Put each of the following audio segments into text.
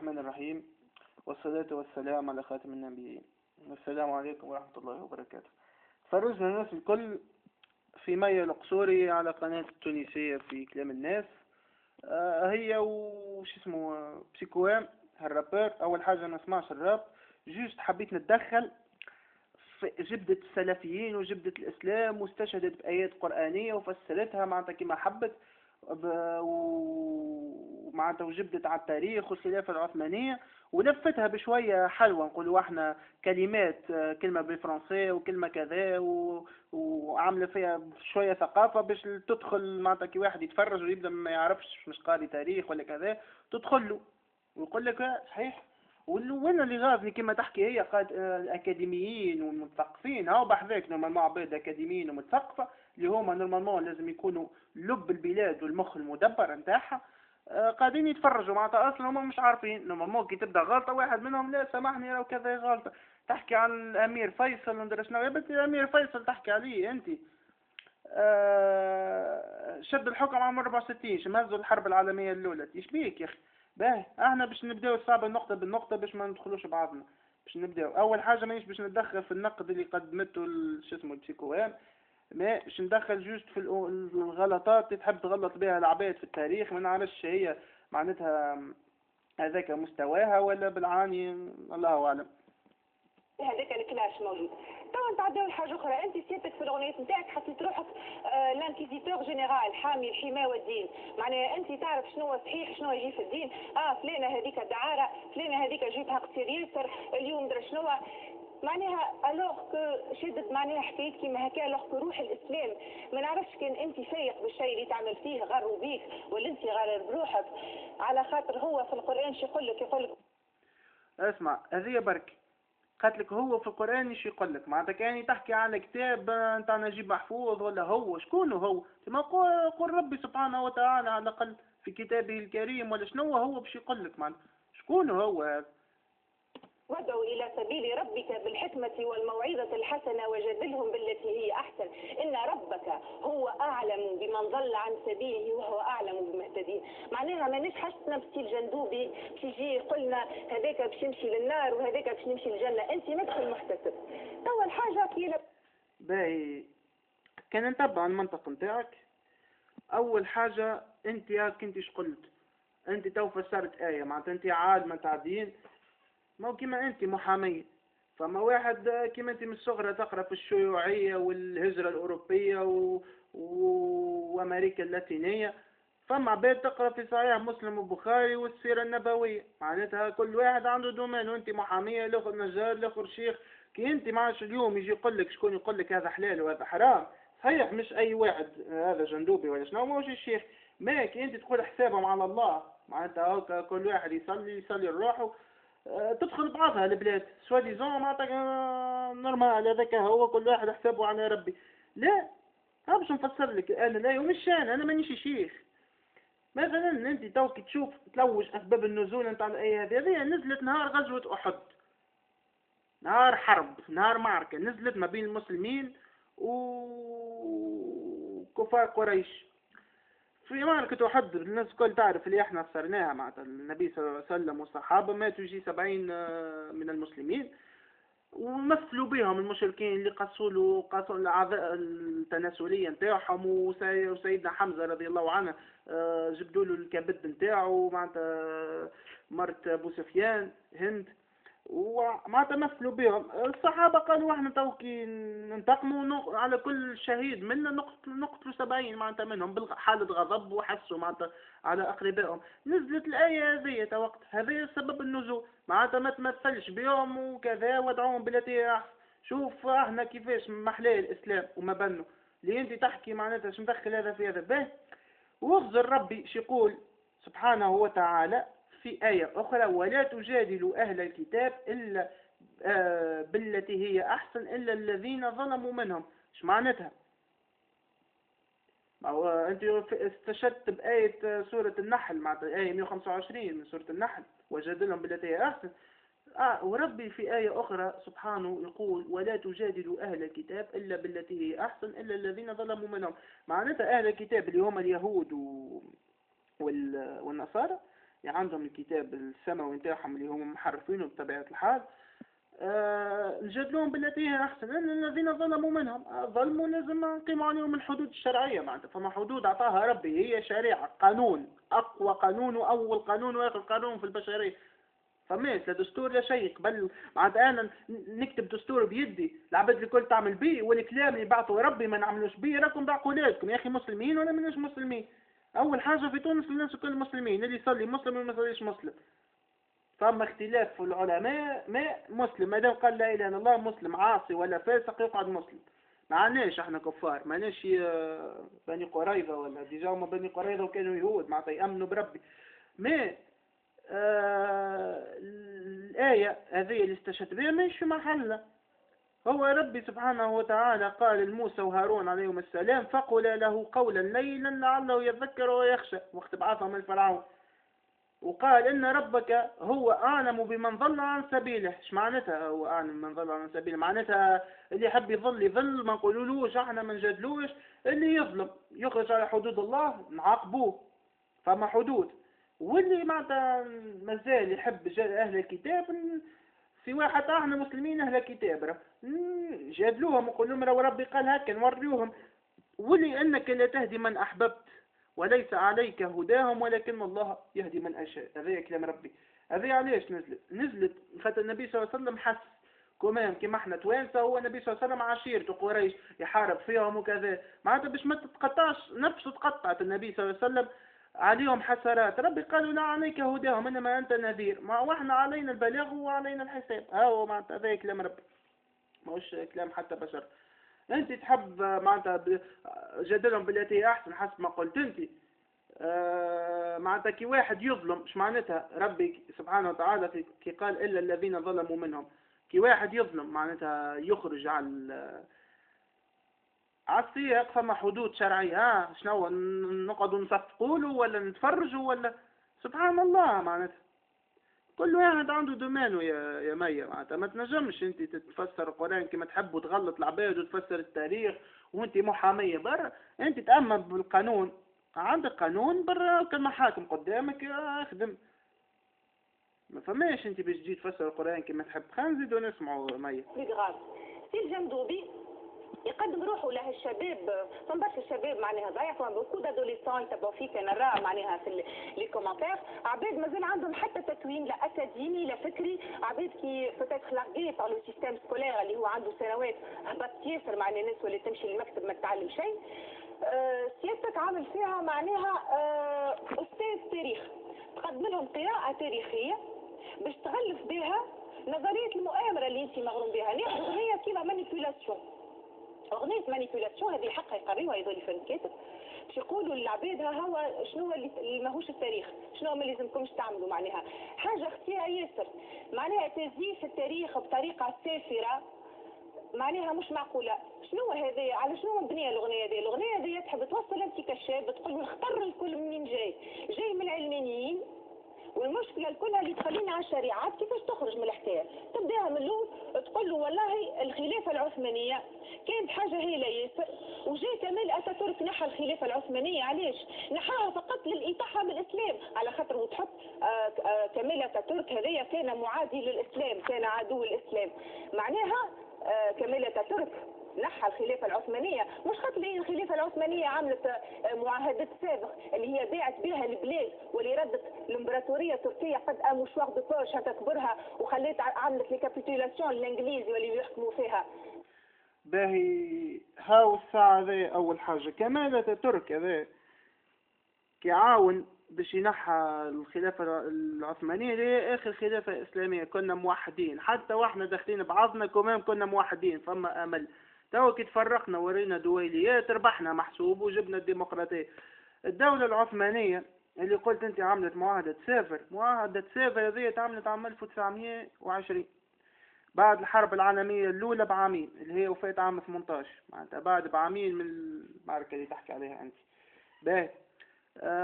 الرحمن الرحيم، والصلاة والسلام على خاتم النبيين. السلام عليكم ورحمة الله وبركاته. فرجنا الناس الكل في مي القصوري على قناة التونسية في كلام الناس. هي وش اسمه بسيكوام هالرابر. أول حاجة ما اسمعش الراب، جوست حبيت نتدخل في جبدة السلفيين وجبدة الإسلام، واستشهدت بآيات قرآنية وفسرتها معناتها كما حبت، ومعناتها وجبدت على التاريخ والخلافة العثمانية، ولفتها بشوية حلوة نقولوا احنا كلمات، كلمة بالفرنسية وكلمة كذا وعاملة فيها شوية ثقافة باش تدخل معناتها كي واحد يتفرج ويبدأ ما يعرفش مش قاري تاريخ ولا كذا تدخل له ويقول لك صحيح. وين اللي غاضني كما تحكي هي قاد الأكاديميين والمثقفين هاو بحذاك نورمالمون عباد أكاديميين ومثقفة اللي هما نورمالمون لازم يكونوا لب البلاد والمخ المدبر نتاعها، قاعدين يتفرجوا معناتها اصلا هم مش عارفين نورمالمون كي تبدا غلطه واحد منهم لا سامحني راه كذا غلطه. تحكي عن الامير فيصل وندري شنو يا بنتي الامير فيصل تحكي عليه انت. شد الحكم عام 64 شمهزوا الحرب العالميه الاولى ايش بيك يا اخي. باهي احنا باش نبداو الصعب النقطه بالنقطه باش ما ندخلوش بعضنا. باش نبداو اول حاجه مانيش باش نتدخل في النقد اللي قدمته شو اسمه البسيكوان، ما باش ندخل جوست في الغلطات اللي تحب تغلط بها العباد في التاريخ. ما نعرفش هي معناتها هذاك مستواها ولا بالعاني، الله اعلم. هذاك الكلاش موجود. تو نتعداو لحاجه اخرى، انت سيادتك في الاغنيه نتاعك حطيت روحك لانكيزيتور جينيرال حامي الحمايه والدين. معناها انت تعرف شنو صحيح شنو يجي في الدين. فلانه هذيك دعاره، فلانه هذيك جيتها قصير ياسر، اليوم درا شنو معناها الوغ كو شدت معناها حكايت كيما هكا الوغ كو روح الاسلام. ما نعرفش كان انت فايق بالشيء اللي تعمل فيه غروا بيك ولا انت غرر بروحك، على خاطر هو في القران شو يقول لك اسمع هذه برك قالت لك هو في القرآن ايش يقول لك معناتها كان تحكي على كتاب نتاع نجيب محفوظ ولا هو شكون هو كما قول ربي سبحانه وتعالى على الأقل في كتابه الكريم ولا شنو هو باش يقول لك معناتها شكون هو هذا. وادعوا إلى سبيل ربك بالحكمة والموعظة الحسنة وجادلهم بالتي هي أحسن إن ربك هو أعلم بمن ضل عن سبيله وهو أعلم بالمهتدين. معناها ما نشحشنا بستيل جندوبي باش يجي يقولنا هذاك باش يمشي للنار وهذاك باش يمشي للجنة. أنت مدخل محتسب. أول حاجة كي باهي كان نتبع المنطق نتاعك. أول حاجة أنت يا كنتيش قلت أنت تو فسرت آية معناتها أنت عالمة تاع دين، ما كيما انت محامية. فما واحد كيما انت من الصغرى تقرا في الشيوعية والهجرة الأوروبية وأمريكا اللاتينية، فما عباد تقرا في صحيح مسلم وبخاري والسيرة النبوية. معناتها كل واحد عنده دومين، وانت محامية الاخر نجار الاخر شيخ. كي انت معاش اليوم يجي يقول لك شكون يقول لك هذا حلال وهذا حرام، صحيح مش اي واحد هذا جندوبي ولا شنو موش الشيخ، ما كي انت تقول حسابهم على الله. معناتها كل واحد يصلي لروحه. تدخل بعضها البلاد سوا ديزون معناتها نورمال هذاك هو كل واحد حسابه على ربي. لا ها باش نفسر لك انا لا ومش انا مانيش شيخ. مثلا انت توك تشوف تلوج اسباب النزول نتاع الايه هذه نزلت نهار غزوه احد، نهار حرب نهار معركه نزلت ما بين المسلمين وكفار قريش. في معركة أحد الناس الكل تعرف اللي احنا خسرناها مع النبي صلى الله عليه وسلم والصحابة، ماتوا يجي 70 من المسلمين، ومثلوا بهم المشركين اللي قصوا الأعضاء التناسلية نتاعهم. وسيدنا حمزة رضي الله عنه جبدوا له الكبد نتاعه معناتها مرت أبو سفيان هند، ومعناتها مثلوا بهم. الصحابة قالوا احنا توكي ننتقموا على كل شهيد منا نقتلوا 70 معناتها منهم بحالة غضب وحسوا معناتها على أقربائهم. نزلت الآية هذه وقت هذا سبب النزول معناتها ما تمثلش بهم وكذا وادعوهم بالتي هي أحسن. شوف احنا كيفاش محلاه الإسلام وما بنوا اللي انت تحكي معناتها شو مدخل هذا في هذا به. واخزر ربي يقول سبحانه وتعالى في آية أخرى ولا تجادلوا أهل الكتاب إلا بالتي هي أحسن إلا الذين ظلموا منهم. إيش معناتها؟ أنت استشهدت بآية سورة النحل مع آية 125 من سورة النحل وجادلهم بالتي هي أحسن. وربي في آية أخرى سبحانه يقول ولا تجادلوا أهل الكتاب إلا بالتي هي أحسن إلا الذين ظلموا منهم. معناتها أهل الكتاب اللي هم اليهود والنصارى يعني عندهم الكتاب السماوي نتاعهم اللي هم محرفينه بطبيعة الحال، نجادلوهم بالتي هي أحسن، لأن الذين ظلموا منهم ظلموا لازم نقيموا عليهم الحدود الشرعية معناتها. فما حدود أعطاها ربي، هي شريعة، قانون، أقوى قانون وأول قانون وآخر قانون في البشرية. فماش لا دستور لا شيء قبل معناتها أنا نكتب دستور بيدي العباد الكل تعمل بيه، والكلام اللي بعثوا ربي ما نعملوش بيه راكم بعقولاتكم يا أخي، مسلمين ولا مناش مسلمين؟ أول حاجة في تونس الناس الكل مسلمين، اللي يصلي مسلم واللي ما يصليش مسلم. فما اختلاف في العلماء، ما مسلم ما دام قال لا اله الا الله مسلم، عاصي ولا فاسق يقعد مسلم. ما عناش احنا كفار، ما عناش بني قريظه ولا ديجا هما بني قريظه وكانوا يهود معناتها يامنوا بربي. ما الآية هذه اللي استشهد بها مش في محلها. هو ربي سبحانه وتعالى قال لموسى وهارون عليهم السلام فقل له قولا ليلا لعله يذكر ويخشى وقت بعثهم من فرعون، وقال إن ربك هو أعلم بمن ضل عن سبيله. إيش معناتها هو أعلم بمن ضل عن سبيله؟ معناتها اللي يحب يضل يضل، ما نقولولوش احنا ما نجادلوش. اللي يظلم يخرج على حدود الله نعاقبوه، فما حدود. واللي معناتها مازال يحب أهل الكتاب، سواء حتى احنا مسلمين أهل الكتاب جادلوهم وقول لهم لو ربي قال هكا نوريوهم. واللي إنك لا تهدي من أحببت وليس عليك هداهم ولكن الله يهدي من أشاء، هذا كلام ربي. هذا علاش نزلت خاطر النبي صلى الله عليه وسلم حس كمان كما احنا توانسه، هو النبي صلى الله عليه وسلم عشيرته قريش يحارب فيهم وكذا، معناتها باش ما تتقطعش نفسه تقطعت النبي صلى الله عليه وسلم عليهم حسرات. ربي قالوا لا عليك هداهم انما انت نذير، ما واحنا علينا البلاغ وعلينا الحساب. هو معناتها هذا كلام ربي، ماهوش كلام حتى بشر. انت تحب معناتها جدلهم بالتي هي احسن حسب ما قلت انت. معناتها كي واحد يظلم ايش معناتها؟ ربي سبحانه وتعالى كي قال الا الذين ظلموا منهم، كي واحد يظلم معناتها يخرج على السياق، فما حدود شرعيه. شنو نقعدوا نصفقوا له ولا نتفرجوا ولا؟ سبحان الله معناتها كل واحد عنده دومانه يا مية. معناتها ما تنجمش انت تفسر القرآن كما تحب وتغلط العباد وتفسر التاريخ وانت محامية برا. انت تأمن بالقانون، عندك قانون برا كالمحاكم قدامك اخدم. ما فماش انت باش تجي تفسر القرآن كما تحب. خلينا نزيدو نسمعوا مية. في الجندوبي يقدم روحه له الشباب، برشا الشباب معناها ضعيف، بوكو دادوليسون يتبعوا فيك انا نرى معناها في لي كومونتير، عباد مازال عندهم حتى تكوين لا اكاديمي لا فكري، عباد كي بوتيتر لاغي بار لو سيستيم سكولير اللي هو عنده سنوات هبط ياسر معناها الناس واللي تمشي للمكتب ما تتعلم شيء. سيادتك عامل فيها معناها استاذ تاريخ، تقدم لهم قراءة تاريخية باش تغلف بها نظرية المؤامرة اللي انت مغروم بها. ناخذ اغنية كيما مانيبيولاسيون، أغنية مانيبيولاسيون هذه الحق يقريوها هذول الفنكاتب باش يقولوا للعباد ها هو شنو اللي ماهوش التاريخ، شنو ما لازمكمش تعملوا معناها حاجة خطيرة ياسر، معناها تزييف التاريخ بطريقة سافرة معناها مش معقولة. شنو هذا؟ على شنو مبنية الأغنية هذه؟ الأغنية هذه تحب توصل أنت كشاب تقول الخطر الكل منين جاي من العلمانيين، والمشكله الكلها اللي تخلينا على الشريعات كيفاش تخرج من الحكايه. تبداها من الاول تقول له والله الخلافه العثمانيه كانت حاجه هايله ياسر، وجاء كمال اتاتورك نحى الخلافه العثمانيه. علاش؟ نحاها فقط للاطاحه بالاسلام، على خاطر وتحط كمال اتاتورك هذايا كان معادي للاسلام، كان عدو الاسلام. معناها كمال اتاتورك نحى الخلافة العثمانية مش خاطر الخلافة العثمانية عملت معاهدات سابق اللي هي باعت بها البلاد، واللي ردت الامبراطورية التركية قد مشوار دو بوش هتكبرها وخليت عملت لكابيتولاسيون الانجليزي واللي يحكموا فيها. باهي هاو الساعة ذي أول حاجة كمال اتاتورك هذا كيعاون باش ينحى الخلافة العثمانية اللي آخر خلافة إسلامية. كنا موحدين حتى واحنا داخلين بعضنا كمان كنا موحدين، فما أمل. تو كي تفرقنا ورينا دويليات ربحنا محسوب وجبنا الديمقراطية. الدولة العثمانية اللي قلت انت عملت معاهدة سافر، معاهدة سافر هذه عملت عام 1920 بعد الحرب العالمية الأولى بعامين اللي هي وفات عام 18، معناتها بعد بعامين من المعركة اللي تحكي عليها انت. باهي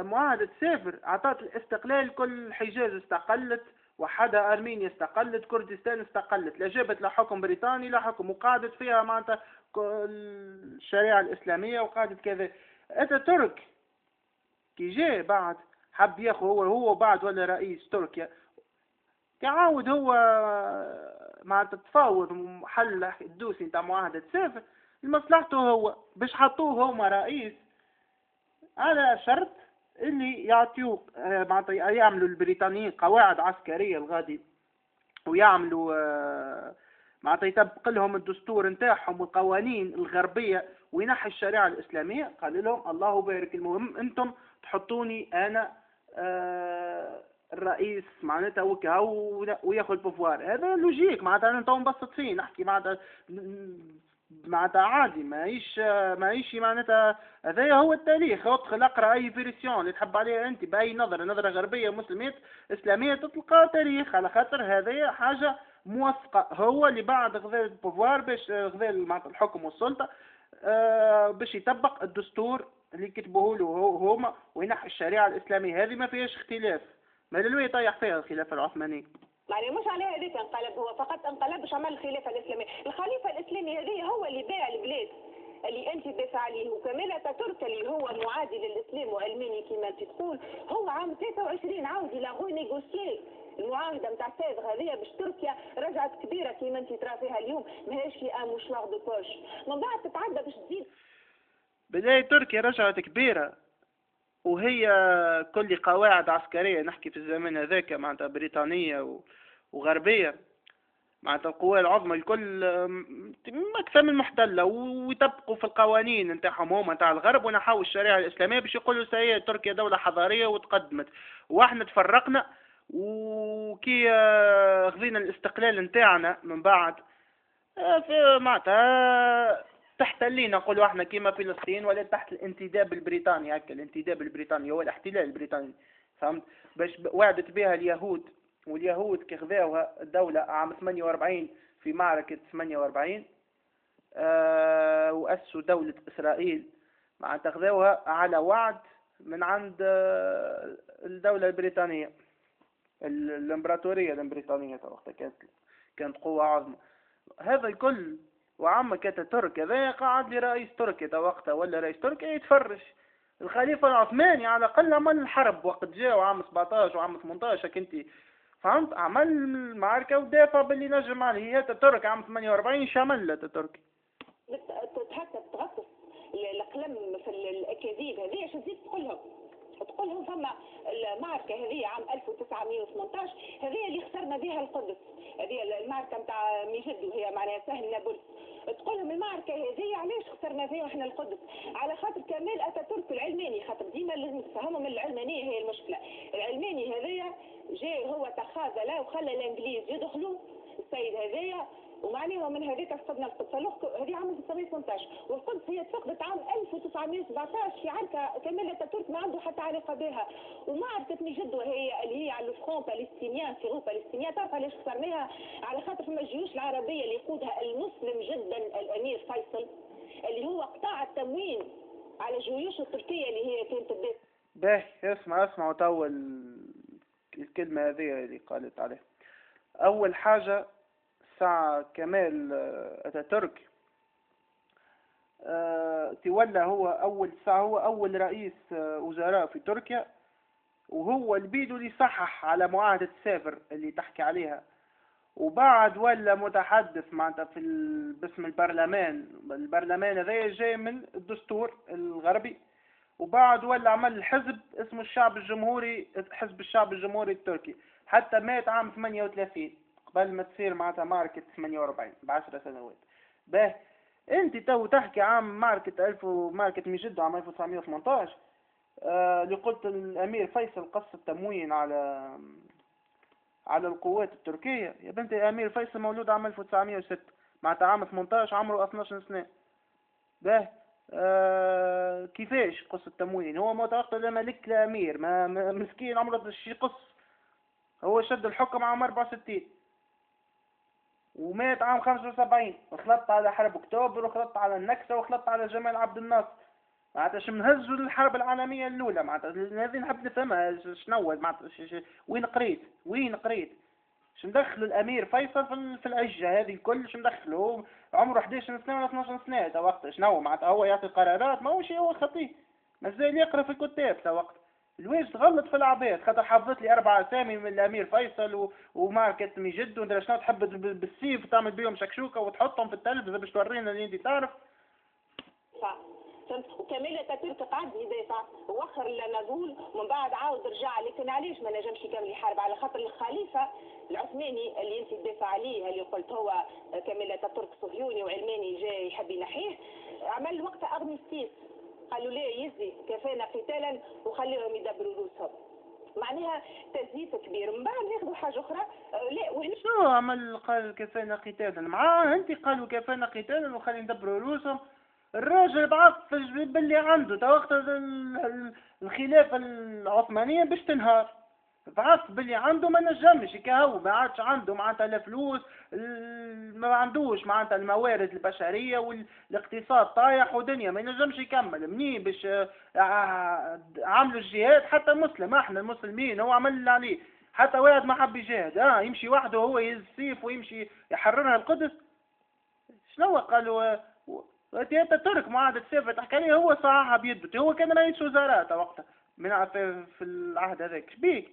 معاهدة سافر أعطت الاستقلال، كل الحجاز استقلت، وحدها أرمينيا استقلت، كردستان استقلت، لا جابت لا حكم بريطاني لا حكم، وقعدت فيها معناتها الشريعة الإسلامية وقعدت كذا. أتاتورك كي جاء بعد حب ياخذ هو وبعد ولا رئيس تركيا، تعاود هو مع تتفاوض محل الدوسي نتاع معاهدة سيف لمصلحته هو، باش حطوه هما رئيس على شرط اللي يعطيوه معناتها يعملوا البريطانيين قواعد عسكرية الغادي، ويعملوا معناتها يطبق لهم الدستور نتاعهم والقوانين الغربية وينحي الشريعة الإسلامية. قال لهم الله بارك، المهم أنتم تحطوني أنا الرئيس معناتها وكا وياخذ البوفوار. هذا لوجيك معناتها أنا تو مبسط فيه نحكي معناتها عادي، ماهيش معناتها هذا هو التاريخ. ادخل اقرا اي فيرسيون اللي تحب عليها انت باي نظره غربيه مسلمات اسلاميه تلقى تاريخ، على خاطر هذه حاجه موثقه. هو اللي بعد غذاء البوفوار باش غذاء معناتها الحكم والسلطه باش يطبق الدستور اللي كتبوه له هما وينحي الشريعه الاسلاميه. هذه ما فيهاش اختلاف، ما للوي يطيح فيها الخلافه العثمانيه. يعني مش على هذيك انقلب، هو فقط انقلب باش عمل الخلافه الاسلاميه. الخليفه الاسلامي هذه هو اللي باع البلاد اللي انت تدافع عليه، وكمال اتاتورك اللي هو معادي للاسلام والماني كما انت تقول، هو عام 23 عاود الى غو نيغوسيي المعاهده نتاع سيفغ هذه باش تركيا رجعت كبيره كما انت ترى فيها اليوم، ماهيش في ان موشواغ دو بوش. من بعد تتعدى باش تزيد بداية تركيا رجعت كبيرة، وهي كل قواعد عسكرية نحكي في الزمان هذاك معناتها بريطانية وغربية، معناتها القوى العظمى الكل أكثر من محتلة، ويطبقوا في القوانين نتاعهم هما نتاع الغرب ونحاول الشريعة الإسلامية باش يقولوا سهي تركيا دولة حضارية وتقدمت. واحنا تفرقنا وكي خذينا الاستقلال نتاعنا من بعد معناتها تحتلينا نقولوا احنا كيما فلسطين ولا تحت الانتداب البريطاني. هكا الانتداب البريطاني هو الاحتلال البريطاني، فهمت؟ باش وعدت بها اليهود، واليهود كي خذاوها الدولة عام 48 في معركة 48 وأسسوا دولة إسرائيل، معناتها خذاوها على وعد من عند الدولة البريطانية، الامبراطورية البريطانية وقتها كانت قوة عظمى. هذا الكل وعمك تركيا ذا قاعد لي رئيس تركيا وقتها ولا رئيس تركيا يتفرج. الخليفة العثماني على الأقل عمل الحرب وقت جاء عام 17 وعام 18 كنتي فهمت، عمل المعركة ودافع باللي نجم عليه. هي ترك عام 48 شمل تركيا هكا تغطس القلم في الاكاذيب هذه. اش تزيد تقول لهم فما المعركه هذه عام 1918 هذه اللي خسرنا بها القدس، هذه المعركه نتاع ميجد وهي معناها سهل نابلس. تقول لهم المعركه هذه علاش خسرنا فيها احنا القدس؟ على خاطر كمال اتاتورك العلماني، خاطر ديما لازم تفهموا من العلمانيه هي المشكله. العلماني هذايا جاء هو تخاذل وخلى الانجليز يدخلوا السيد هذايا، ومعناها من هذيك فقدنا القدس. هذه عام 1918 والقدس هي تفقدت عام 1917 في عركه كمال اتاتورك ما عنده حتى علاقه بها. ومعركه ميجد وهي اللي هي على الفرون بالستينيان في غو بالستينيان، تعرف علاش خسرناها؟ على خاطر فما الجيوش العربيه اللي يقودها المسلم جدا الامير فيصل اللي هو قطاع التموين على الجيوش التركيه اللي هي كانت تدافع. باهي اسمع تو الكلمة هذه اللي قالت عليها. أول حاجة ساعة كمال أتاتورك تولى هو أول رئيس وزراء في تركيا، وهو البيدو اللي صحح على معاهدة سافر اللي تحكي عليها، وبعد ولا متحدث معناتها باسم البرلمان هذا جاي من الدستور الغربي، وبعد ولا عمل حزب اسمه حزب الشعب الجمهوري التركي حتى مات عام 38 قبل ما تصير معناتها معركة 48 ب10 سنوات. باه انت تو تحكي عام معركة ميجد عام 1918 اللي قلت الامير فيصل قص التموين على القوات التركية. يا بنتي الامير فيصل مولود عام 1906 معناتها عام 18 عمره 12 سنة. باه كيفاش قص التموين؟ هو معتقد ملك الامير ما مسكين عمره شي قص. هو شد الحكم عام 64 ومات عام 75 وخلطت على حرب اكتوبر وخلطت على النكسة وخلطت على جمال عبد الناصر. معناتها شو منهزوا الحرب العالمية الأولى؟ معناتها هذه نحب نفهمها شنو معناتها وين قريت شو مدخل الأمير فيصل في العجة هذه الكل؟ شو مدخله؟ عمره 11 سنة ولا 12 سنة تا وقت شنو معناتها هو يعطي قرارات؟ ما هو شيء هو خطيه مازال يقرأ في الكتاب تا وقت. الواش تغلط في العباد خاطر حفظت لي 4 أسامي من الأمير فيصل ومعركة مجد وندري شنو تحب بالسيف تعمل بيهم شكشوكة وتحطهم في التلفزة باش تورينا اللي أنت تعرف. صح. فهمت. وكمال اتاتورك قعد يدافع وخر نقول ومن بعد عاود رجع، لكن علاش ما نجمش يكمل يحارب؟ على خاطر الخليفه العثماني اللي انت تدافع عليه، اللي قلت هو كمال اتاتورك صهيوني وعلماني جاي يحب ينحيه، عمل وقتها ارمستيس، قالوا لا يزي كفانا قتالا وخليهم يدبروا روسهم. معناها تزييف كبير. من بعد ياخذوا حاجه اخرى. لا وين شو عمل قال كفانا قتالا معاه؟ انت قالوا كفانا قتالا وخلي ندبروا رؤوسهم. الراجل ضعف باللي عنده تا وقت الخلافة العثمانية باش تنهار، ضعف باللي عنده ما نجمش كهو، ما عادش عنده معناتها لا فلوس، ما عندوش معناتها الموارد البشرية والاقتصاد طايح ودنيا ما ينجمش يكمل منين باش عملوا الجهاد. حتى مسلم احنا المسلمين هو عمل اللي عليه، حتى واحد ما حب يجاهد يمشي وحده هو يهز السيف ويمشي يحررها القدس. شنو قالوا ترك معاهدة سيف تحكي لي هو صراحة بيده، هو كان رئيس وزراء وقتها من في العهد هذاك شبيك.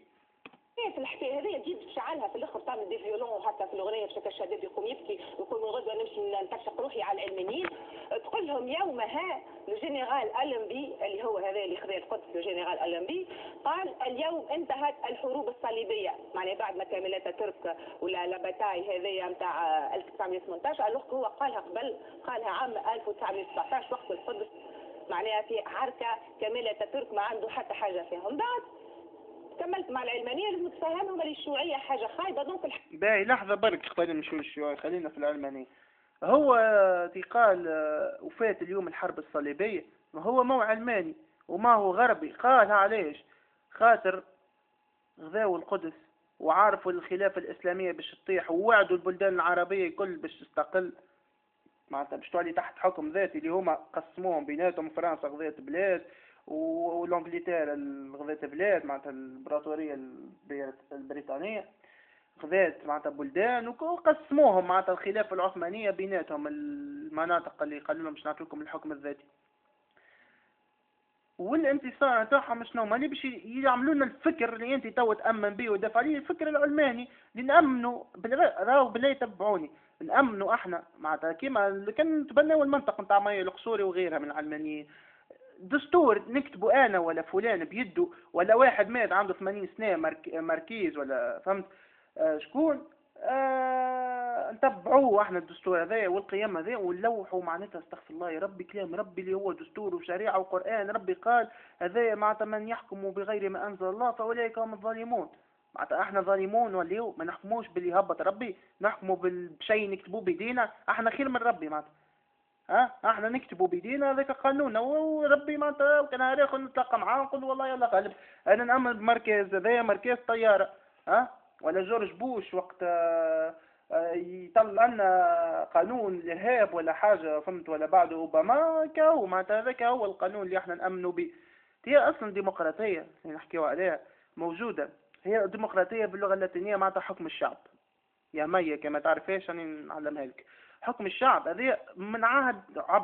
في الحكايه هذه تجيب تشعلها في الاخر تعمل دي فيولون، وحتى في الاغنيه بشكل الشباب يقوم يبكي ويقول من غدوه نمشي نتشق روحي على العلمانيين. تقول لهم يومها الجنرال ألمبي اللي هو هذا اللي خذا القدس، الجنرال ألمبي قال اليوم انتهت الحروب الصليبيه، معناها بعد ما كاملات ترك ولا لاباتاي هذه نتاع 1918. الوقت هو قالها قبل، قالها عام 1917 وقت القدس، معناها في حركه كامله ترك ما عنده حتى حاجه فيهم. بعد كملت مع العلمانيه لازم تفهمهم اللي الشيوعيه حاجه خايبه. دونك باهي لحظه برك قبل نمشيو للشيوعيه خلينا في العلمانيه. هو قال وفات اليوم الحرب الصليبيه، ما هو مو علماني وما هو غربي. قالها علاش؟ خاطر غذاوا القدس وعارفوا الخلافه الاسلاميه باش تطيح ووعدوا البلدان العربيه الكل باش تستقل، معناتها باش تولي تحت حكم ذاتي اللي هما قسموهم بيناتهم. فرنسا غذات بلاد والانجلترا غذات بلاد، معناتها الامبراطوريه البريطانيه غذات معناتها بلدان وقسموهم معناتها الخلافه العثمانيه بيناتهم المناطق اللي قالوا لهم باش نعطيكم الحكم الذاتي. والانتصار نتاعهم شنو؟ ماني باش يعملوا لنا الفكر اللي انت تو تامن به ودافع عليه، الفكر العلماني اللي نامنوا راهو بالله يتبعوني، نامنوا احنا معناتها كيما كان نتبناو المنطق نتاع مي القصوري وغيرها من العلمانيين. دستور نكتبوا انا ولا فلان بيده، ولا واحد مات عنده 80 سنه ماركيز ولا فهمت شكون نتبعوه احنا الدستور هذا والقيم هذا ونلوحوا معناتها استغفر الله يا ربي كلام ربي اللي هو دستور وشريعه وقران. ربي قال هذا معناتها من يحكم بغير ما انزل الله فاولئك هم الظالمون. معناتها احنا ظالمون واليوم ما نحكموش باللي هبط ربي، نحكموا بشيء نكتبوه بيدينا. احنا خير من ربي معناتها احنا نكتبوا بيدينا هذاك قانوننا وربي معناتها وكان هاريخ نتلاقى معاه نقول والله يلا غالب. انا نامن بمركز هذايا مركز طياره ولا جورج بوش وقت يطلع لنا قانون الارهاب ولا حاجه فهمت، ولا بعد اوباما كاو معناتها هذاك هو القانون اللي احنا نامنوا به. هي اصلا ديمقراطيه اللي نحكيو عليها موجوده، هي ديمقراطيه باللغه اللاتينيه معناتها حكم الشعب. يا مية كما تعرفيش أنا نعلمها لك. حكم الشعب هذه من عهد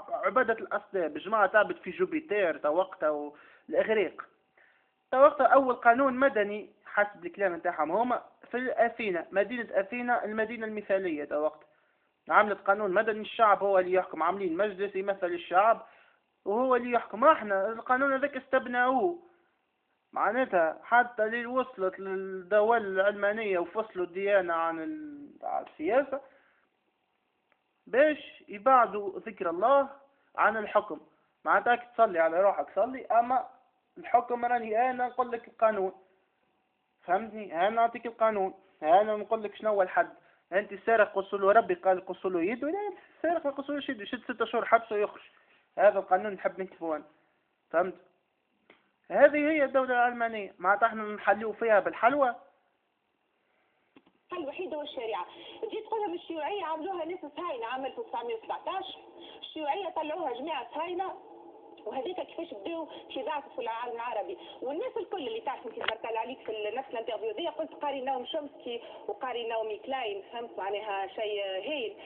عبادة الأسباب، الجماعة تعبد في جوبيتر تا وقتها والإغريق. تا وقتها أول قانون مدني حسب الكلام نتاعهم هما في أثينا، مدينة أثينا المدينة المثالية. تا وقت عملت قانون مدني، الشعب هو اللي يحكم، عاملين مجلس يمثل الشعب وهو اللي يحكم. احنا القانون هذاك استبناوه معناتها حتى اللي وصلت للدول العلمانية وفصلوا الديانة عن السياسة باش يبعدوا ذكر الله عن الحكم. معناتها تصلي على روحك صلي، أما الحكم راني أنا نقول لك القانون فهمتني، أنا نعطيك القانون، أنا نقول لك شنو هو الحد. أنت سارق قصوا ربي قال قصوا له يده، لا سارق ما قصوا يده يشد 6 شهور حبس ويخرج. هذا القانون نحب نكتبه أنا فهمت. هذه هي الدولة العلمانية معناتها احنا نحليو فيها بالحلوى. الوحيدة والشريعة. جيت تقولها من الشيوعية عملوها ناس صهاينة عام 1917، الشيوعية طلعوها جماعة صهاينة وهذيك كيفاش بداو في ضعف في العالم العربي. والناس الكل اللي تعرف انت تبارك عليك في نفس الانترفيو دي قلت قاري ناوم شومسكي وقاري ناومي كلاين، فهمت معناها شيء هايل.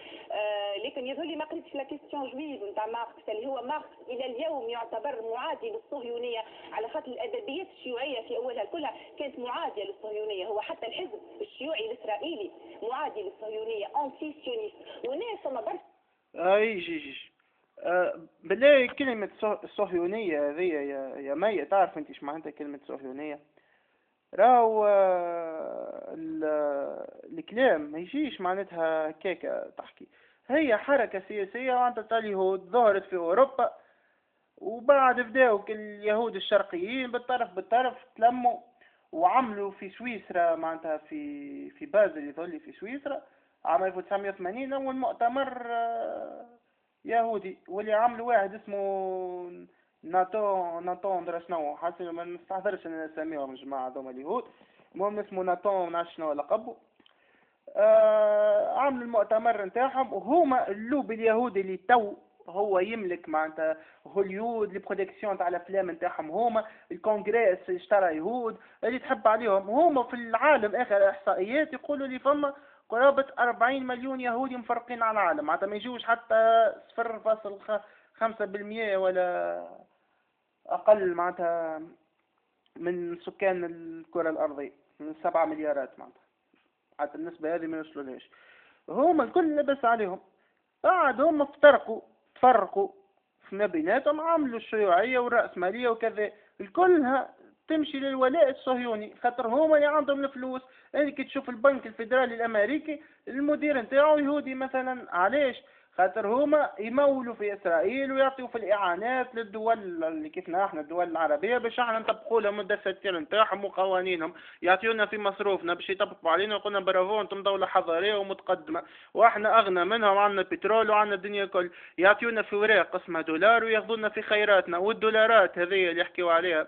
لكن يظهر لي ما قريتش لا كيستيون جويف نتاع ماركس، اللي هو ماركس الى اليوم يعتبر معادي للصهيونيه، على خاطر الادبيات الشيوعيه في اولها كلها كانت معاديه للصهيونيه. هو حتى الحزب الشيوعي الاسرائيلي معادي للصهيونيه، انتي سيونيست، والناس فما برشا. اي جي بالله كلمة صهيونية هذه يا مية، تعرف انت ايش معناتها كلمة صهيونية؟ راهو الكلام ما يجيش معناتها كيكة تحكي. هي حركة سياسية عندها اليهود ظهرت في أوروبا، وبعد بداو اليهود الشرقيين بالطرف تلموا وعملوا في سويسرا معناتها في بازل يظل في سويسرا عام 1980 أول مؤتمر يهودي، واللي عملوا واحد اسمه ناتون درا شنو، حاسس ما نستحضرش انا اساميهم الجماعه هذوما اليهود، المهم اسمه ناتون ما نعرفش شنو لقبه. عملوا المؤتمر نتاعهم، وهما اللوب اليهودي اللي تو هو يملك معناتها هوليود لي برودكسيون تاع الافلام نتاعهم، هما الكونغرس اشترى يهود اللي تحب عليهم. هما في العالم اخر احصائيات يقولوا لي فما قرابة 40 مليون يهودي مفرقين على العالم، معناتها ما يجوش حتى 0.5% ولا أقل معناتها من سكان الكرة الأرضية، من 7 مليارات معناتها، حتى النسبة هذه ما يوصلولهاش. هما الكل لبس عليهم، بعد هم تفرقوا في بيناتهم، عملوا الشيوعية والرأسمالية وكذا، الكلها تمشي للولاء الصهيوني، خاطر هما اللي عندهم الفلوس. يعني كي تشوف البنك الفيدرالي الامريكي المدير نتاعو يهودي مثلا، علاش؟ خاطر هما يمولوا في اسرائيل ويعطيوا في الاعانات للدول اللي كيفنا احنا الدول العربيه باش احنا نطبقوا لهم الدساتير نتاعهم وقوانينهم، يعطيونا في مصروفنا باش يطبقوا علينا ويقولنا برافو انتم دوله حضاريه ومتقدمه واحنا اغنى منهم، عندنا بترول وعندنا الدنيا كل. يعطيونا في وراق اسمها دولار وياخذونا في خيراتنا، والدولارات هذه اللي يحكيوا عليها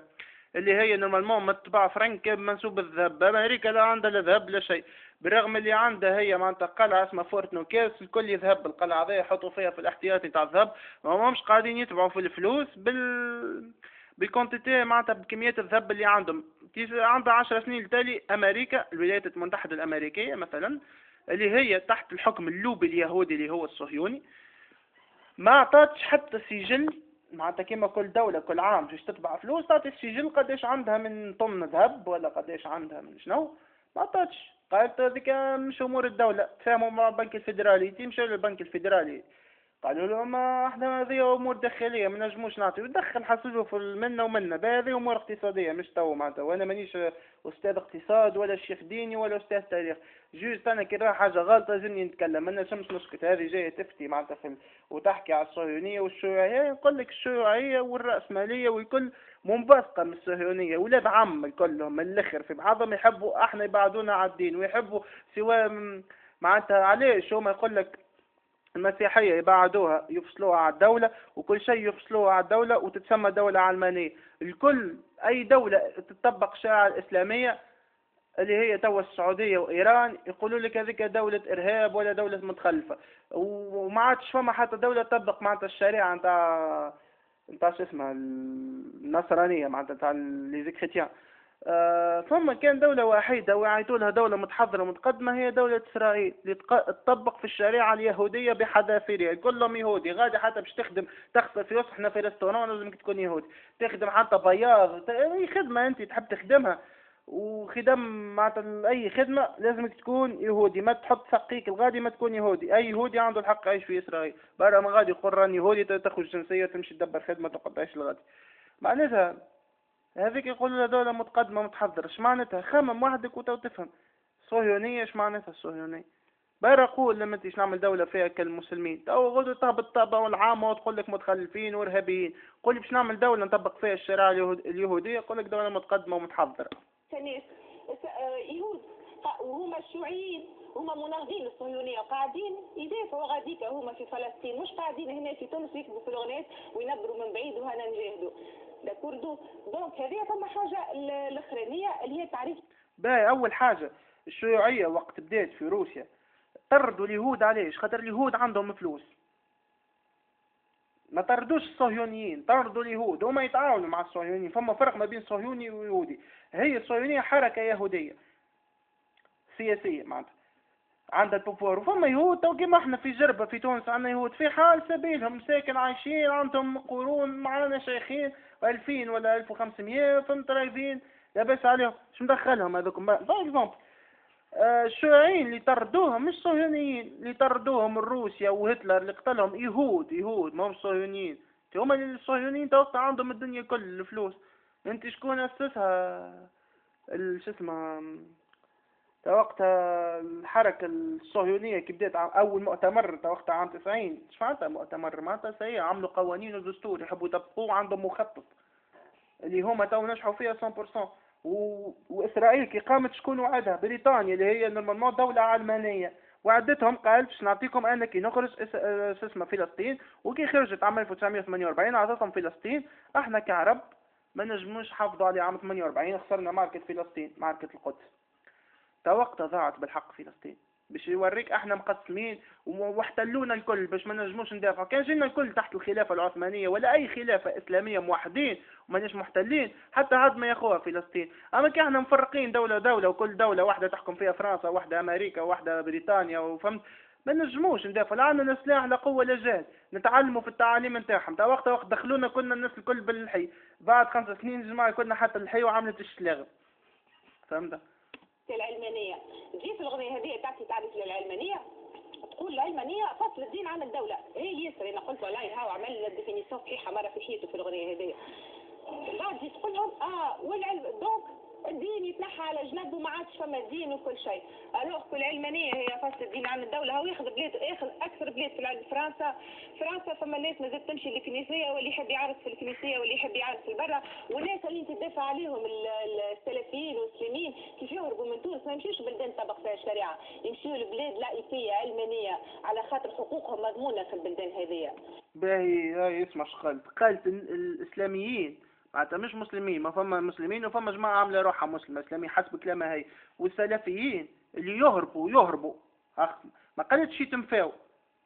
اللي هي نورمالمون متباع فرنك منسوب الذهب. امريكا لا عندها لا ذهب لا شيء، بالرغم اللي عندها هي معناتها قلعه اسمها فورت نوكاس الكل يذهب القلعه هذه يحطوا فيها في الاحتياطي تاع الذهب، ما همش قاعدين يتبعوا في الفلوس بالكونتيتي معناتها بكميات الذهب اللي عندهم. عندها 10 سنين التالي امريكا الولايات المتحده الامريكيه مثلا اللي هي تحت الحكم اللوبي اليهودي اللي هو الصهيوني، ما عطاتش حتى سجل معناتها كيما كل دولة كل عام باش تطبع فلوس تعطي السجل قداش عندها من طن ذهب ولا قداش عندها من شنو، ما عطاتش. قالت هذيك مش امور الدولة، تفاهموا مع البنك الفيدرالي، تمشي للبنك الفيدرالي قالوا لهم احنا هذه امور داخليه ما نجموش نعطيو، ودخل حصلوا في منا ومنا هذه امور اقتصاديه مش تو معناتها، وانا مانيش استاذ اقتصاد ولا شيخ ديني ولا استاذ تاريخ، جوست انا كي راه حاجه غلطه لازمني نتكلم، ما نجمش نسكت. هذه جايه تفتي معناتها وتحكي على الصهيونيه والشيوعيه، نقول لك الشيوعيه والراسماليه والكل منبثقه من الصهيونيه، ولاد عم كلهم من الاخر في بعضهم يحبوا احنا يبعدونا على الدين ويحبوا سواء معناتها. علاش هما يقول لك المسيحية يبعدوها يفصلوها على الدولة، وكل شيء يفصلوها على الدولة وتتسمى دولة علمانية. الكل أي دولة تطبق الشريعة الإسلامية اللي هي توا السعودية وإيران يقولوا لك هذيك دولة إرهاب ولا دولة متخلفة، وما عادش فما حتى دولة تطبق معناتها الشريعة نتاع شو اسمها النصرانية معناتها نتاع لي زكريتيان. ثم كان دولة وحيدة ويعيطوا لها دولة متحضرة متقدمة، هي دولة إسرائيل اللي تطبق في الشريعة اليهودية بحذافيرها، كلهم يهودي غادي حتى باش تخدم تغسل في وسطنا في ريستوران لازمك تكون يهودي، تخدم حتى بياض أي خدمة أنت تحب تخدمها وخدم معناتها أي خدمة لازمك تكون يهودي، ما تحط ثقيك الغادي ما تكون يهودي. أي يهودي عنده الحق يعيش في إسرائيل، برا ما غادي يقول راني يهودي تاخذ جنسية وتمشي تدبر خدمة تقعد تعيش الغادي. معناتها هذيك يقولوا لها دولة متقدمة متحضرة، اش معناتها؟ خمم وحدك وتو تفهم صهيونية اش معناتها الصهيونية. بارا قول لما انتيش نعمل دولة فيها كالمسلمين تو غدو تهبط طابة العامة وتقول لك متخلفين وارهابيين، قولي باش نعمل دولة نطبق فيها الشريعة اليهودية يقول لك دولة متقدمة ومتحضرة. ناس يهود وهما الشيوعيين هما مناهضين للصهيونيه وقاعدين يدافعوا غاديك هما في فلسطين، مش قاعدين هنا في تونس يكتبوا في الاغنيات وينبروا من بعيد وهنا نجاهدوا داكوردو. دونك هذه فما حاجه الاخرانيه اللي هي تعريف باهي. اول حاجة الشيوعية وقت بدات في روسيا طردوا اليهود، علاش؟ خاطر اليهود عندهم فلوس، ما طردوش الصهيونيين، طردوا اليهود، هما يتعاونوا مع الصهيونيين. فما فرق ما بين صهيوني ويهودي. هي الصهيونية حركة يهودية سياسية معناتها عندها البوفوار، وفما يهود تو كيما احنا في جربة في تونس عندنا يهود في حال سبيلهم ساكن عايشين عندهم قرون معانا شيخين 2000 ولا 1500 فهمت رايدين لاباس عليهم، شو مدخلهم هذوكم باغ اكزومبل. الشيوعيين اللي طردوهم مش صهيونيين، اللي طردوهم روسيا وهتلر اللي قتلهم يهود ما هم صهيونيين. هما الصهيونيين توقع عندهم الدنيا كل الفلوس. انت شكون اسسها شو اسمه وقتها الحركة الصهيونية كي بدات أول مؤتمر وقتها عام 90 شفعتها مؤتمر معناتها سيئة، عملوا قوانين ودستور يحبوا يطبقوه عندهم مخطط اللي هما تو نجحوا فيها 100%. وإسرائيل كي قامت شكون وعدها؟ بريطانيا اللي هي نورمالمون دولة علمانية، وعدتهم قالت باش نعطيكم أنا كي نخرج اسمها فلسطين، وكي خرجت عام 1948 عطتهم فلسطين. احنا كعرب ما نجموش حافظوا عليه عام 48 خسرنا معركة فلسطين معركة القدس. وقتها ضاعت بالحق فلسطين باش يوريك احنا مقسمين واحتلونا الكل باش ما نجموش ندافع. كان جينا الكل تحت الخلافة العثمانية ولا اي خلافة اسلامية موحدين وماناش محتلين حتى عاد ما ياخوها فلسطين. اما كي احنا مفرقين دولة وكل دولة واحدة تحكم فيها فرنسا واحدة امريكا واحدة بريطانيا وفهمت ما نجموش ندافع، لا عندنا سلاح لا قوة لا جهد، نتعلموا في التعاليم نتاعهم. تا وقت دخلونا كنا الناس الكل بالحي، بعد 5 سنين الجماعة كنا حتى الحي وعملت الشلاغم فهمت. العلمانية تجي في الأغنية هذه تعطي تعريف للعلمانية، تقول العلمانية فصل الدين عن الدولة. هي ياسر أنا قلت والله هاو عمل ديفينيسيون صحيحة مرة في حياته في الأغنية هذه. بعد تقول لهم والعلم دونك الدين يتنحى على جنب وما عادش فما دين وكل شيء. الوغ العلمانية هي فصل الدين عن الدولة. هو ياخذ بلاد ياخذ أكثر بلاد في فرنسا فما الناس مازالت تمشي للكنيسية واللي يحب يعرف في الكنيسية واللي يحب يعرف في البرة. والناس اللي انت تدافع عليهم السلفيين والمسلمين كيف يهربوا من تونس ما يمشيوش بلدان طبق فيها الشريعة، يمشيوا لبلاد لائكية علمانية على خاطر حقوقهم مضمونة في البلدان هذه. باهي هاي اسمع قالت الإسلاميين معناتها مش مسلمين، ما فما مسلمين وفما جماعة عاملة روحها مسلمة إسلامية حسب كلامها هي. والسلفيين اللي يهربوا ما قالتش يتنفاو.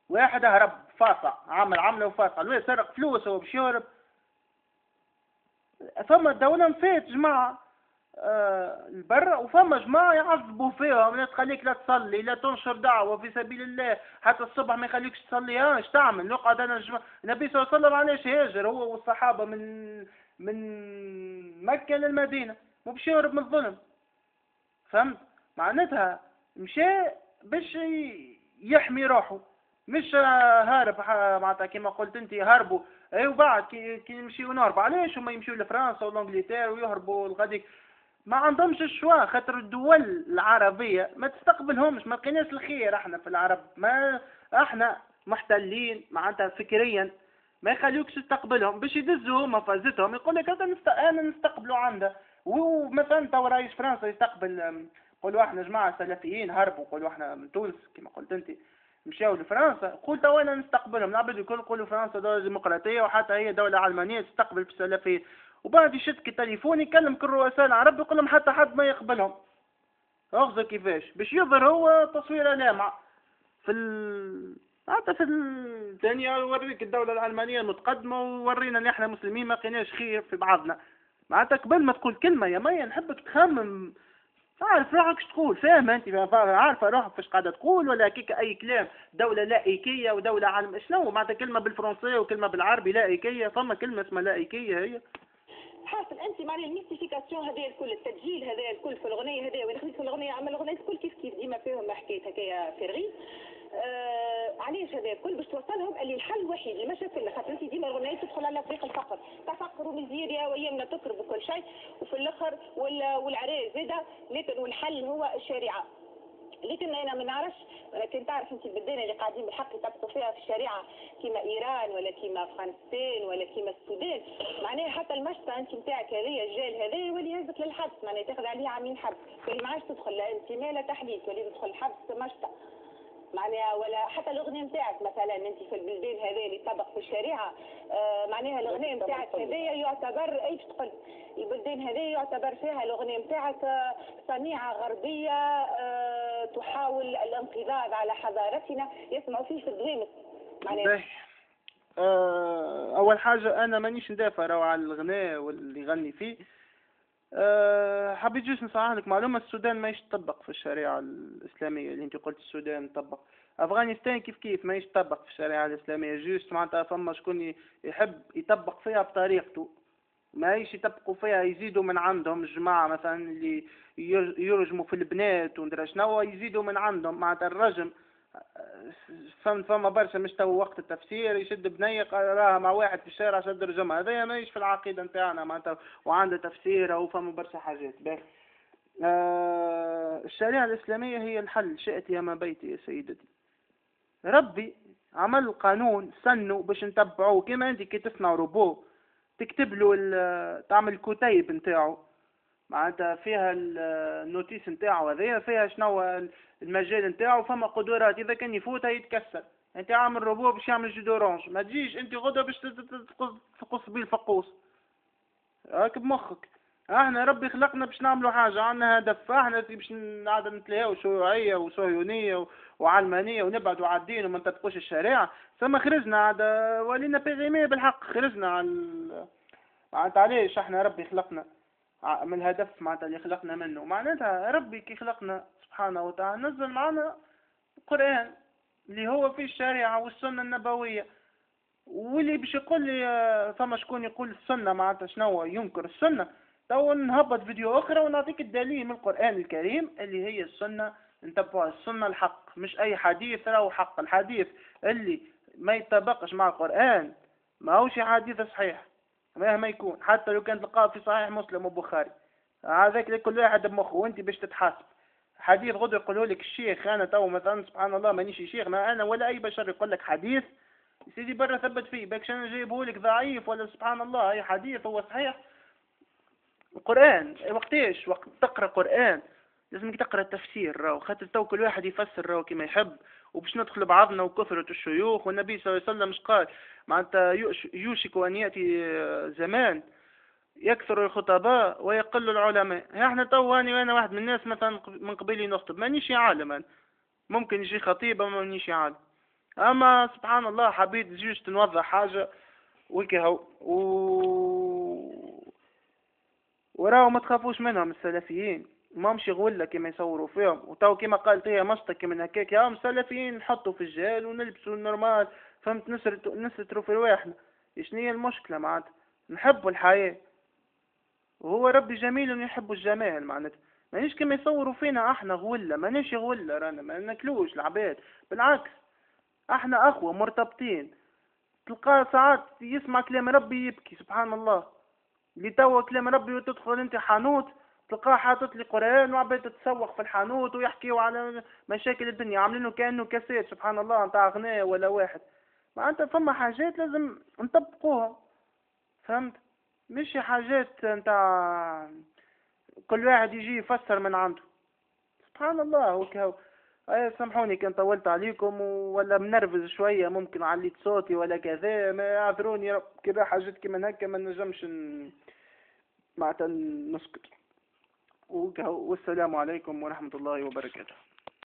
واحد هرب فاصع عمله وفاصع لو سرق فلوس هو باش يهرب. فما الدولة نفات جماعة البر وفما جماعة يعذبوا فيهم، لا تخليك لا تصلي لا تنشر دعوة في سبيل الله حتى الصبح ما يخليكش تصلي. ايش تعمل؟ نقعد انا النبي صلى الله عليه وسلم علاش هاجر هو والصحابة من مكة للمدينة مو باش يهرب من الظلم فهمت؟ معناتها مشى باش يحمي روحه مش هارب معناتها كما قلت انت هربوا. اي وبعد كي يمشيوا نهربوا علاش هما يمشيوا لفرنسا ولانجلترا ويهربوا الغديك؟ ما عندهمش الشوا خاطر الدول العربية ما تستقبلهمش، ما لقيناش الخير احنا في العرب، ما احنا محتلين معناتها فكريا ما يخليوكش تستقبلهم باش يدزوا هما فازتهم يقول لك انا نستقبلوا عنده. ومثلا تو رئيس فرنسا يستقبل قولوا احنا جماعة سلفيين هربوا قولوا احنا من تونس كما قلت انت مشاو لفرنسا قلت وين نستقبلهم؟ العباد الكل يقولوا فرنسا دولة ديمقراطية وحتى هي دولة علمانية تستقبل في السلفيين. وبعد يشد التليفون يكلم كل رؤساء العرب يقول لهم حتى حد ما يقبلهم. اخذوا كيفاش باش يظهر هو تصويره لامع حتى في الدنيا يوريك الدولة العلمانية المتقدمة وورينا ان احنا مسلمين ما لقيناش خير في بعضنا. معناتها قبل ما تقول كلمة يا ميا نحبك تخمم عارف روحك تقول فاهم انت عارفه روحك فاش قاعده تقول ولا كيك اي كلام دوله لائكيه ودوله علم شنو معناتها كلمه بالفرنسيه وكلمه بالعربي لائكيه فما كلمه اسمها لائكيه هي حاصل انت معناها الميستيفيكاسيون هذه الكل التسجيل هذا الكل في الاغنيه هذه وين خليت في الاغنيه اما الاغنيه الكل كيف ديما فيهم حكايه هكايا فارغين. علاش هذا الكل باش توصلهم اللي الحل الوحيد لمشاكل خاطر انت ديما الاغنيه تدخل على طريق الفقر تفقر وميزيريا وايامنا تكرب وكل شيء وفي الاخر والعراء زاده لكن والحل هو الشريعه. لكن انا ما نعرفش ولكن تعرف انت البلدان اللي قاعدين بالحق يطبقوا فيها في الشريعه كيما ايران ولا كيما افغانستان ولا كيما السودان معناها حتى المشطه انت نتاعك هذه الجيل هذا يولي يهزك للحبس معناها تاخذ عليه عامين حبس تولي ما عادش تدخل لا انتماء لا تحليل تولي تدخل حبس مشطه معناها ولا حتى الاغنيه نتاعك مثلا انت في البلدان هذه اللي تطبق في الشريعه معناها الاغنيه نتاعك هذايا يعتبر ايش تقول البلدان هذه يعتبر فيها الاغنيه نتاعك صنيعه غربيه تحاول الانقضاض على حضارتنا يسمعوا فيه في الدوامس معناها اول حاجه انا مانيش ندافع راهو على الغناء واللي يغني فيه. حبيت جوست نصحح لك معلومه، السودان ماهيش تطبق في الشريعه الاسلاميه اللي انت قلت السودان تطبق. افغانستان كيف كيف ماهيش تطبق في الشريعه الاسلاميه، جوست معناتها فما شكون يحب يطبق فيها بطريقته، ماهيش يطبقوا فيها يزيدوا من عندهم الجماعه مثلا اللي يرجموا في البنات وندرا شنو يزيدوا من عندهم معناتها الرجم. فما برشا مش تو وقت التفسير يشد بنية راها مع واحد في الشارع شد رجمها، هذايا ماهيش في العقيدة نتاعنا معناتها، وعنده تفسير أو فما برشا حاجات باهي. الشريعة الإسلامية هي الحل، شئت يا ما بيتي يا سيدتي. ربي عمل قانون سنه باش نتبعوه، كما انت كي تصنع روبو تكتب له تعمل كتيب نتاعو معناتها فيها النوتيس نتاعو هذايا فيها شنو المجال نتاعو، فما قدرات اذا كان يفوتها يتكسر. انت عامل روبو باش يعمل جو دورانج، ما تجيش انت غدا باش تقص بيه الفقوس راك بمخك. احنا ربي خلقنا باش نعملوا حاجه، عندنا هدف، احنا باش نعاد نتلاهوا شيوعيه وصهيونيه وعلمانيه ونبعدوا على الدين وما نطبقوش الشريعه. ثم خرجنا عاد ولينا بيغيمي بالحق، خرجنا معناتها علاش احنا ربي خلقنا من الهدف معناتها اللي خلقنا منه. معناتها ربي كي خلقنا سبحانه وتعالى نزل معنا القرآن اللي هو فيه الشريعة والسنة النبوية. واللي باش يقول لي فما شكون يقول السنة معناتها شنو ينكر السنة، تو نهبط فيديو أخرى ونعطيك الدليل من القرآن الكريم اللي هي السنة نتبع السنة الحق، مش أي حديث راهو حق. الحديث اللي ما يتطابقش مع القرآن ما هوش حديث صحيح مهما يكون، حتى لو كان تلقاه في صحيح مسلم وبخاري. هذاك لكل واحد بمخه وانت باش تتحاسب. حديث غدو يقولوا لك الشيخ، انا تو مثلا سبحان الله مانيش شيخ، ما انا ولا اي بشر يقول لك حديث سيدي برا ثبت فيه، باكش انا جايبه لك ضعيف ولا سبحان الله اي حديث هو صحيح. القرآن وقتاش وقت تقرا قرآن لازمك تقرا التفسير راهو، خاطر تو كل واحد يفسر راهو كما يحب، وباش ندخل بعضنا وكثرة الشيوخ. والنبي صلى الله عليه وسلم مش قال معناتها يوشك ان ياتي زمان يكثر الخطباء ويقل العلماء. احنا تو انا واحد من الناس مثلا من قبيلي نخطب مانيش عالم أنا. ممكن يجي خطيب اما مانيش عالم، اما سبحان الله حبيت جيش نوضح حاجة وكهو وراو ما تخافوش منهم السلفيين، ما مش غولة كما يصوروا فيهم. وتو كما قالت هي مشتكي من هكاك، يا السلفيين نحطوا في الجال ونلبسوا النورمال فهمت، نستروا في رواحنا. شنو المشكلة معناتها؟ نحبوا الحياة وهو ربي جميل يحب الجمال معناتها. مانيش كما يصوروا فينا احنا غولة، مانيش غولة رانا ما ناكلوش العباد، بالعكس احنا اخوة مرتبطين. تلقى ساعات يسمع كلام ربي يبكي سبحان الله، اللي توا كلام ربي وتدخل انت حانوت تلقاه حاطط لي قرآن وعباد تتسوق في الحانوت ويحكيوا على مشاكل الدنيا عاملينه كأنه كاسيت سبحان الله نتاع غناء ولا واحد. معناتها فما حاجات لازم نطبقوها فهمت، مش حاجات نتاع كل واحد يجي يفسر من عنده سبحان الله وكهو. سامحوني كان طولت عليكم ولا منرفز شوية، ممكن عليت صوتي ولا كذا، ما اعذروني كذا حاجات كما هكا ما نجمش معناتها نسكت. والسلام عليكم ورحمة الله وبركاته.